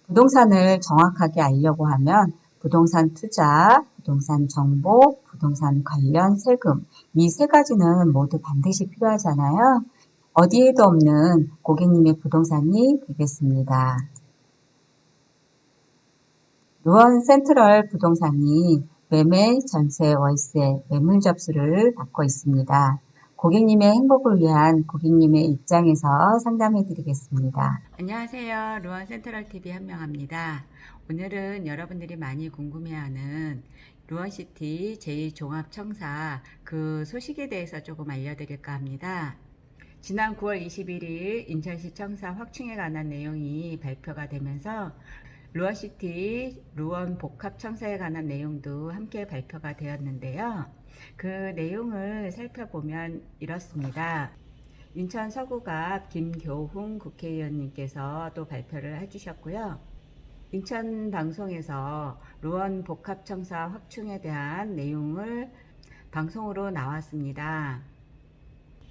부동산을 정확하게 알려고 하면 부동산 투자, 부동산 정보, 부동산 관련 세금, 이 세 가지는 모두 반드시 필요하잖아요. 어디에도 없는 고객님의 부동산이 되겠습니다. 루원 센트럴 부동산이 매매, 전세, 월세, 매물 접수를 받고 있습니다. 고객님의 행복을 위한 고객님의 입장에서 상담해 드리겠습니다. 안녕하세요. 루원 센트럴 TV 한명합니다. 오늘은 여러분들이 많이 궁금해하는 루원시티 제2종합청사 그 소식에 대해서 조금 알려드릴까 합니다. 지난 9월 21일 인천시 청사 확충에 관한 내용이 발표가 되면서 루원시티 루원 복합청사에 관한 내용도 함께 발표가 되었는데요. 그 내용을 살펴보면 이렇습니다. 인천 서구갑 김교훈 국회의원님께서 또 발표를 해주셨고요. 인천 방송에서 루원 복합청사 확충에 대한 내용을 방송으로 나왔습니다.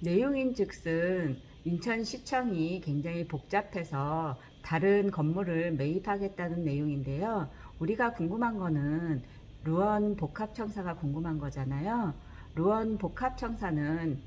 내용인즉슨 인천시청이 굉장히 복잡해서 다른 건물을 매입하겠다는 내용인데요. 우리가 궁금한 거는 루원 복합청사가 궁금한 거잖아요. 루원 복합청사는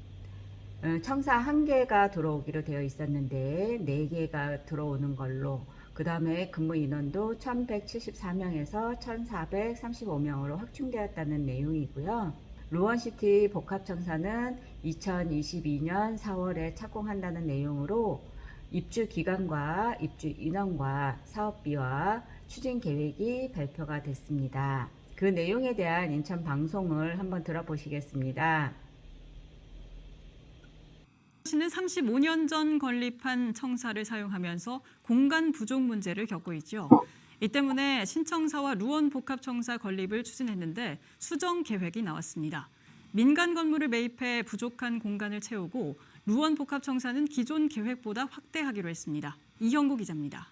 청사 1개가 들어오기로 되어 있었는데 4개가 들어오는 걸로, 그 다음에 근무 인원도 1174명에서 1435명으로 확충되었다는 내용이고요. 루원시티 복합청사는 2022년 4월에 착공한다는 내용으로 입주 기간과 입주 인원과 사업비와 추진 계획이 발표가 됐습니다. 그 내용에 대한 인천 방송을 한번 들어보시겠습니다. 시는 35년 전 건립한 청사를 사용하면서 공간 부족 문제를 겪고 있죠. 이 때문에 신청사와 루원 복합청사 건립을 추진했는데 수정 계획이 나왔습니다. 민간 건물을 매입해 부족한 공간을 채우고 루원 복합청사는 기존 계획보다 확대하기로 했습니다. 이형구 기자입니다.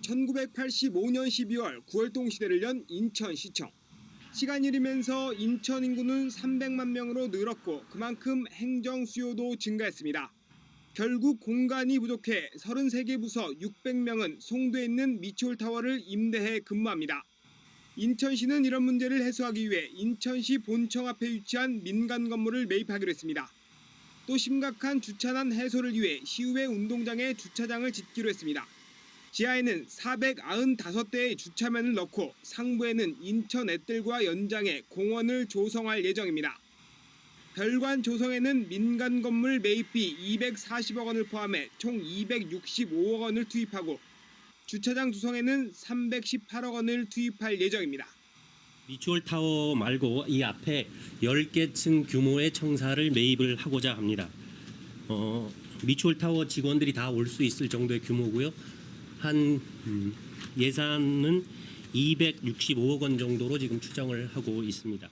1985년 12월 구월동 시대를 연 인천시청. 시간이 흐르면서 인천 인구는 300만 명으로 늘었고 그만큼 행정 수요도 증가했습니다. 결국 공간이 부족해 33개 부서 600명은 송도에 있는 미추홀타워를 임대해 근무합니다. 인천시는 이런 문제를 해소하기 위해 인천시 본청 앞에 위치한 민간 건물을 매입하기로 했습니다. 또 심각한 주차난 해소를 위해 시의회 운동장에 주차장을 짓기로 했습니다. 지하에는 495대의 주차면을 넣고 상부에는 인천 앳들과 연장해 공원을 조성할 예정입니다. 별관 조성에는 민간 건물 매입비 240억 원을 포함해 총 265억 원을 투입하고 주차장 조성에는 318억 원을 투입할 예정입니다. 미추홀타워 말고 이 앞에 10개 층 규모의 청사를 매입을 하고자 합니다. 미추홀타워 직원들이 다 올 수 있을 정도의 규모고요. 예산은 265억 원 정도로 지금 추정을 하고 있습니다.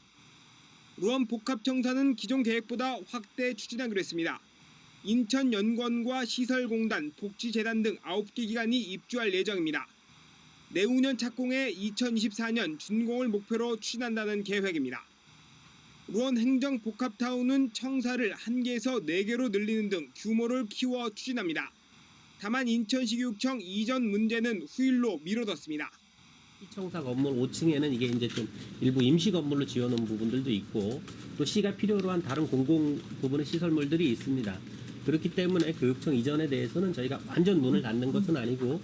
루원 복합청사는 기존 계획보다 확대 추진하기로 했습니다. 인천연구원과 시설공단, 복지재단 등 9개 기관이 입주할 예정입니다. 내후년 착공해 2024년 준공을 목표로 추진한다는 계획입니다. 루원 행정복합타운은 청사를 1개에서 4개로 늘리는 등 규모를 키워 추진합니다. 다만 인천시 교육청 이전 문제는 후일로 미뤄뒀습니다. 시청사 건물 5층에는 이게 이제 좀 일부 임시 건물로 지어놓은 부분들도 있고 또 시가 필요로 한 다른 공공 부분의 시설물들이 있습니다. 그렇기 때문에 교육청 이전에 대해서는 저희가 완전 문을 닫는 것은 아니고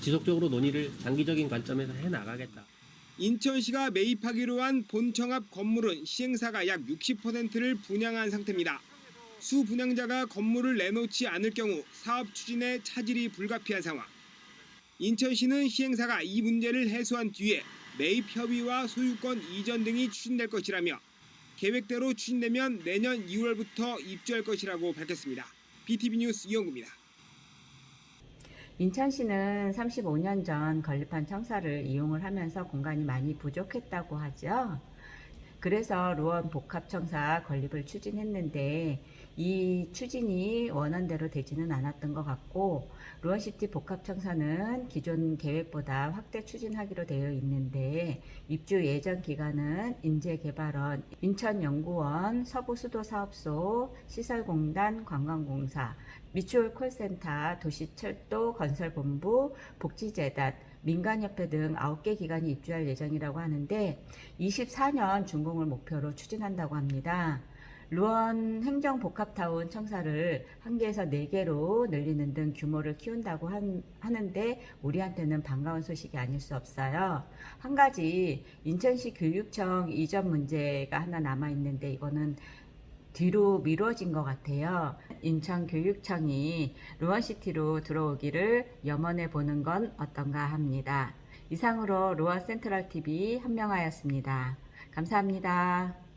지속적으로 논의를 장기적인 관점에서 해나가겠다. 인천시가 매입하기로 한 본청 앞 건물은 시행사가 약 60%를 분양한 상태입니다. 수 분양자가 건물을 내놓지 않을 경우 사업 추진에 차질이 불가피한 상황. 인천시는 시행사가 이 문제를 해소한 뒤에 매입 협의와 소유권 이전 등이 추진될 것이라며 계획대로 추진되면 내년 2월부터 입주할 것이라고 밝혔습니다. BTV 뉴스 이영구입니다. 인천시는 35년 전 건립한 청사를 이용을 하면서 공간이 많이 부족했다고 하죠. 그래서 루원 복합청사 건립을 추진했는데 이 추진이 원한대로 되지는 않았던 것 같고, 루원시티 복합청사는 기존 계획보다 확대 추진하기로 되어 있는데 입주 예정 기간은 인재개발원, 인천연구원, 서부수도사업소, 시설공단, 관광공사, 미추홀 콜센터, 도시철도 건설본부, 복지재단, 민간협회 등 9개 기관이 입주할 예정이라고 하는데 24년 준공을 목표로 추진한다고 합니다. 루원 행정복합타운 청사를 1개에서 4개로 늘리는 등 규모를 키운다고 하는데 우리한테는 반가운 소식이 아닐 수 없어요. 한 가지 인천시 교육청 이전 문제가 하나 남아있는데 이거는 뒤로 미뤄진 것 같아요. 인천교육청이 루원시티로 들어오기를 염원해 보는 건 어떤가 합니다. 이상으로 루원 센트럴TV 한명화였습니다. 감사합니다.